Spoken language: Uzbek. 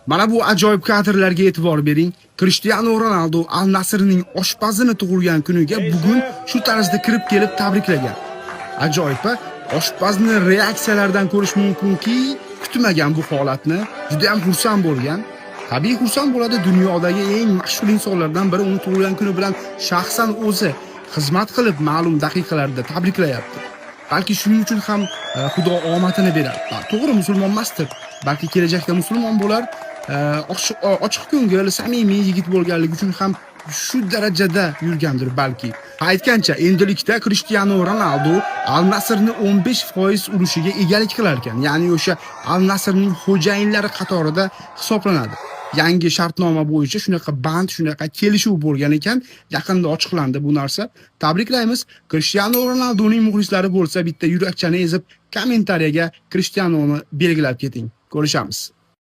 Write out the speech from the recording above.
Mana bu ajoyib kadrlarga e'tibor bering. Cristiano Ronaldo Al Nassrning oshpazini tug'ilgan kuniga bugun shu tarzda kirib kelib tabriklagan. Ajoyib-a? Oshpazni reaksiyalaridan ko'rish mumkinki, kutmagan bu holatni, juda ham xursand bo'lgan. Tabiiy xursand bo'ladi, dunyodagi eng mashhur insonlardan biri uni tug'ilgan kuni bilan shaxsan o'zi xizmat qilib ma'lum daqiqalarda tabriklayapti. Balki shuning uchun ham Xudo omadini beradi. To'g'ri, musulmon emasdir. Balki kelajakda musulmon bo'lar, ochiq ko'ngil, samimiy yigit bo'lganligi uchun ham shu darajada yurgandir balki. Aytgancha, endilikda Cristiano Ronaldo Al Nassrni 15% ulushiga egalik qilar ekan. Ya'ni o'sha Al Nassrning xo'jayinlari qatorida hisoblanadi. Yangi shartnoma bo'yicha shunaqa band, shunaqa kelishuv bo'lgan ekan, yaqinda ochiqlandi bu narsa. Tabriklaymiz. Cristiano Ronaldoning muxlislari bo'lsa, bitta yurakchani ezib kommentariyaga Cristianoni belgilab keting. Ko'rishamiz.